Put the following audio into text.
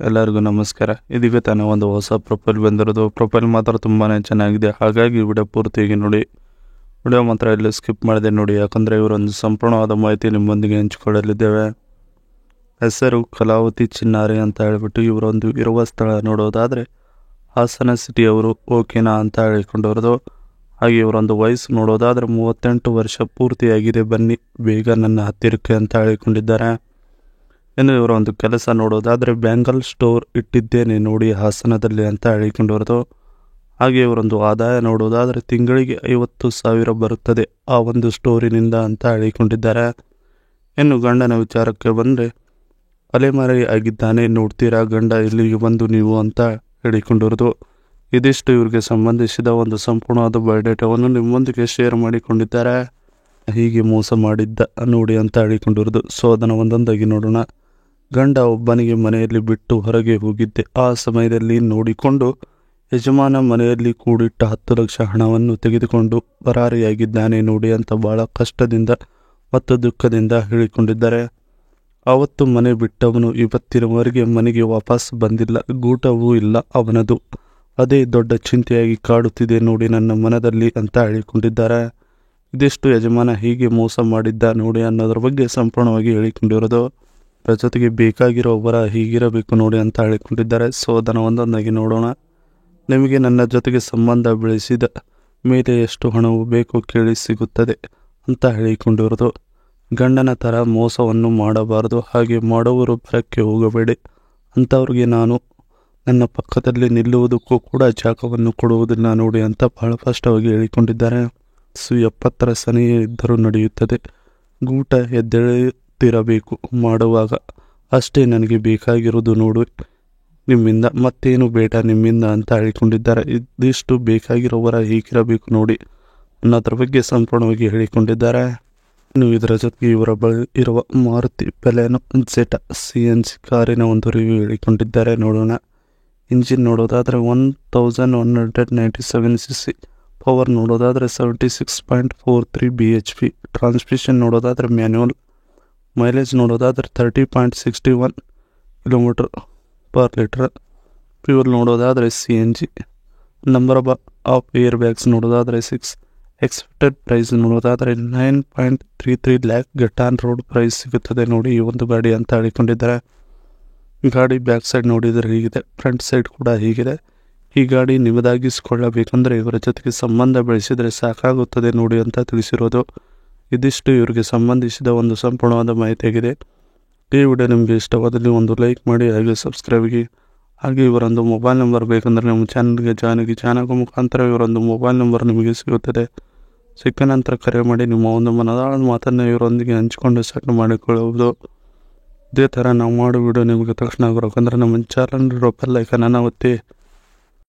ಎಲ್ಲರಿಗೂ ನಮಸ್ಕಾರ. ಇದೀಗ ತಾನೇ ಒಂದು ಹೊಸ ಪ್ರೊಫೈಲ್ ಬಂದಿರೋದು. ಪ್ರೊಫೈಲ್ ಮಾತ್ರ ತುಂಬಾ ಚೆನ್ನಾಗಿದೆ, ಹಾಗಾಗಿ ವಿಡಿಯೋ ಪೂರ್ತಿಯಾಗಿ ನೋಡಿ. ವಿಡಿಯೋ ಮಾತ್ರ ಇಲ್ಲಿ ಸ್ಕಿಪ್ ಮಾಡಿದೆ ನೋಡಿ, ಯಾಕಂದರೆ ಇವರೊಂದು ಸಂಪೂರ್ಣವಾದ ಮಾಹಿತಿ ನಿಮ್ಮೊಂದಿಗೆ ಹಂಚಿಕೊಳ್ಳಲಿದ್ದೇವೆ. ಹೆಸರು ಕಲಾವತಿ ಚಿನ್ನಾರಿ ಅಂತ ಹೇಳಿಬಿಟ್ಟು ಇವರೊಂದು ಇರುವ ಸ್ಥಳ ನೋಡೋದಾದರೆ ಹಾಸನ ಸಿಟಿಯವರು, ಓಕೆನಾ ಅಂತ ಹೇಳಿಕೊಂಡಿರೋದು. ಹಾಗೆ ಇವರೊಂದು ವಯಸ್ಸು ನೋಡೋದಾದರೆ 38 ವರ್ಷ ಪೂರ್ತಿಯಾಗಿದೆ, ಬನ್ನಿ ಬೇಗ ನನ್ನ ಹತ್ತಿರಕ್ಕೆ ಅಂತ ಹೇಳಿಕೊಂಡಿದ್ದಾರೆ. ಇನ್ನು ಇವರ ಒಂದು ಕೆಲಸ ನೋಡೋದಾದರೆ ಬ್ಯಾಂಗಲ್ ಸ್ಟೋರ್ ಇಟ್ಟಿದ್ದೇನೆ ನೋಡಿ ಹಾಸನದಲ್ಲಿ ಅಂತ ಹೇಳಿಕೊಂಡಿರೋದು. ಹಾಗೆ ಇವರೊಂದು ಆದಾಯ ನೋಡೋದಾದರೆ ತಿಂಗಳಿಗೆ 50,000 ಬರುತ್ತದೆ ಆ ಒಂದು ಸ್ಟೋರಿನಿಂದ ಅಂತ ಹೇಳಿಕೊಂಡಿದ್ದಾರೆ. ಇನ್ನು ಗಂಡನ ವಿಚಾರಕ್ಕೆ ಬಂದರೆ ಅಲೆಮಾರಿ ಆಗಿದ್ದಾನೆ, ನೋಡ್ತೀರಾ ಗಂಡ ಇಲ್ಲಿಗೆ ಬಂದು ನೀವು ಅಂತ ಹೇಳಿಕೊಂಡಿರೋದು. ಇದಿಷ್ಟು ಇವರಿಗೆ ಸಂಬಂಧಿಸಿದ ಒಂದು ಸಂಪೂರ್ಣವಾದ ಬಯೋಡೇಟಾವನ್ನು ನಿಮ್ಮೊಂದಿಗೆ ಶೇರ್ ಮಾಡಿಕೊಂಡಿದ್ದಾರೆ. ಹೀಗೆ ಮೋಸ ಮಾಡಿದ್ದ ನೋಡಿ ಅಂತ ಹೇಳಿಕೊಂಡಿರೋದು. ಸೊ ಅದನ್ನು ಒಂದೊಂದಾಗಿ ನೋಡೋಣ. ಗಂಡ ಒಬ್ಬನಿಗೆ ಮನೆಯಲ್ಲಿ ಬಿಟ್ಟು ಹೊರಗೆ ಹೋಗಿದ್ದೆ. ಆ ಸಮಯದಲ್ಲಿ ನೋಡಿಕೊಂಡು ಯಜಮಾನ ಮನೆಯಲ್ಲಿ ಕೂಡಿಟ್ಟ 10 ಲಕ್ಷ ಹಣವನ್ನು ತೆಗೆದುಕೊಂಡು ಪರಾರಿಯಾಗಿದ್ದಾನೆ ನೋಡಿ ಅಂತ ಬಹಳ ಕಷ್ಟದಿಂದ ಮತ್ತು ದುಃಖದಿಂದ ಹೇಳಿಕೊಂಡಿದ್ದಾರೆ. ಆವತ್ತು ಮನೆ ಬಿಟ್ಟವನು ಇವತ್ತಿನವರೆಗೆ ಮನೆಗೆ ವಾಪಸ್ ಬಂದಿಲ್ಲ, ಗೂಟವೂ ಇಲ್ಲ ಅವನದು. ಅದೇ ದೊಡ್ಡ ಚಿಂತೆಯಾಗಿ ಕಾಡುತ್ತಿದೆ ನೋಡಿ ನನ್ನ ಮನದಲ್ಲಿ ಅಂತ ಹೇಳಿಕೊಂಡಿದ್ದಾರೆ. ಇದಿಷ್ಟು ಯಜಮಾನ ಹೀಗೆ ಮೋಸ ಮಾಡಿದ್ದ ನೋಡಿ ಅನ್ನೋದ್ರ ಬಗ್ಗೆ ಸಂಪೂರ್ಣವಾಗಿ ಹೇಳಿಕೊಂಡಿರೋದು. ಅದರ ಜೊತೆಗೆ ಬೇಕಾಗಿರೋ ಒಬ್ಬರ ಹೀಗಿರಬೇಕು ನೋಡಿ ಅಂತ ಹೇಳಿಕೊಂಡಿದ್ದಾರೆ. ಸೊ ಅದನ್ನು ಒಂದೊಂದಾಗಿ ನೋಡೋಣ. ನಿಮಗೆ ನನ್ನ ಜೊತೆಗೆ ಸಂಬಂಧ ಬೆಳೆಸಿದ ಮೇಲೆ ಎಷ್ಟು ಹಣವು ಬೇಕು ಕೇಳಿ ಸಿಗುತ್ತದೆ ಅಂತ ಹೇಳಿಕೊಂಡಿರೋದು. ಗಂಡನ ಥರ ಮೋಸವನ್ನು ಮಾಡಬಾರದು, ಹಾಗೆ ಮಾಡುವವರು ಬರಕ್ಕೆ ಹೋಗಬೇಡಿ. ಅಂಥವ್ರಿಗೆ ನಾನು ನನ್ನ ಪಕ್ಕದಲ್ಲಿ ನಿಲ್ಲುವುದಕ್ಕೂ ಕೂಡ ಜಾಗವನ್ನು ಕೊಡುವುದಿಲ್ಲ ನೋಡಿ ಅಂತ ಬಹಳ ಸ್ಪಷ್ಟವಾಗಿ ಹೇಳಿಕೊಂಡಿದ್ದಾರೆ. 70ರ ಸನಿಯೇ ಇದ್ದರೂ ನಡೆಯುತ್ತದೆ, ಗೂಟ ಎದ್ದೇಳುತ್ತಿರಬೇಕು ಮಾಡುವಾಗ ಅಷ್ಟೇ ನನಗೆ ಬೇಕಾಗಿರುವುದು ನೋಡು ನಿಮ್ಮಿಂದ, ಮತ್ತೇನು ಬೇಡ ನಿಮ್ಮಿಂದ ಅಂತ ಹೇಳಿಕೊಂಡಿದ್ದಾರೆ. ಇದಿಷ್ಟು ಬೇಕಾಗಿರೋವರ ಹೀಗಿರಬೇಕು ನೋಡಿ ಅನ್ನೋದ್ರ ಬಗ್ಗೆ ಸಂಪೂರ್ಣವಾಗಿ ಹೇಳಿಕೊಂಡಿದ್ದಾರೆ. ಇನ್ನು ಇದರ ಜೊತೆಗೆ ಇವರ ಬಳಿ ಇರುವ ಮಾರುತಿ ಬೆಲೆನೋ ಜೆಟಾ CNG ಕಾರಿನ ಒಂದು ರಿವ್ಯೂ ಹೇಳಿಕೊಂಡಿದ್ದಾರೆ, ನೋಡೋಣ. ಇಂಜಿನ್ ನೋಡೋದಾದರೆ 1197cc, ಪವರ್ ನೋಡೋದಾದರೆ 76.43 bhp, ಟ್ರಾನ್ಸ್ಮಿಷನ್ ನೋಡೋದಾದರೆ ಮ್ಯಾನ್ಯುವಲ್, ಮೈಲೇಜ್ ನೋಡೋದಾದರೆ 30.61 km/L, ಫ್ಯೂಲ್ ನೋಡೋದಾದರೆ CNG, number of air bags ನೋಡೋದಾದರೆ 6, ಎಕ್ಸ್ಪೆಕ್ಟೆಡ್ ಪ್ರೈಸ್ ನೋಡೋದಾದರೆ 9.33 lakh get on road price ಸಿಗುತ್ತದೆ ನೋಡಿ ಈ ಒಂದು ಗಾಡಿ ಅಂತ ಹೇಳಿಕೊಂಡಿದ್ದಾರೆ. ಗಾಡಿ ಬ್ಯಾಕ್ ಸೈಡ್ ನೋಡಿದರೆ ಹೀಗಿದೆ, ಫ್ರಂಟ್ ಸೈಡ್ ಕೂಡ ಹೀಗಿದೆ. ಈ ಗಾಡಿ ನಿಮ್ಮದಾಗಿಸಿಕೊಳ್ಳಬೇಕಂದ್ರೆ ಇವರ ಜೊತೆಗೆ ಸಂಬಂಧ ಬೆಳೆಸಿದರೆ ಸಾಕಾಗುತ್ತದೆ ನೋಡಿ ಅಂತ ತಿಳಿಸಿರೋದು. ಇದಿಷ್ಟು ಇವರಿಗೆ ಸಂಬಂಧಿಸಿದ ಒಂದು ಸಂಪೂರ್ಣವಾದ ಮಾಹಿತಿಯಾಗಿದೆ. ಈ ವಿಡಿಯೋ ನಿಮಗೆ ಇಷ್ಟವಾದಲ್ಲಿ ಒಂದು ಲೈಕ್ ಮಾಡಿ, ಹಾಗೆ ಸಬ್ಸ್ಕ್ರೈಬ್ ಆಗಿ. ಹಾಗೆ ಇವರೊಂದು ಮೊಬೈಲ್ ನಂಬರ್ ಬೇಕಂದರೆ ನಮ್ಮ ಚಾನಲ್ಗೆ ಜಾಯ್ನ್ ಆಗಿ. ಚಾನಲ್ ಮುಖಾಂತರ ಇವರೊಂದು ಮೊಬೈಲ್ ನಂಬರ್ ನಿಮಗೆ ಸಿಗುತ್ತದೆ. ಸಿಕ್ಕ ನಂತರ ಕರೆ ಮಾಡಿ ನಿಮ್ಮ ಒಂದು ಮನದಾಳದ ಮಾತನ್ನು ಇವರೊಂದಿಗೆ ಹಂಚಿಕೊಂಡು ಸೆಟ್ ಮಾಡಿಕೊಳ್ಳುವುದು. ಇದೇ ಥರ ನಾವು ಮಾಡೋ ವಿಡಿಯೋ ನಿಮಗೆ ತಕ್ಷಣ ಬರಬೇಕಂದ್ರೆ ನಮ್ಮ ಚಾನಲ್ ಬೆಲ್ ಐಕನನ್ನು ಒತ್ತಿ.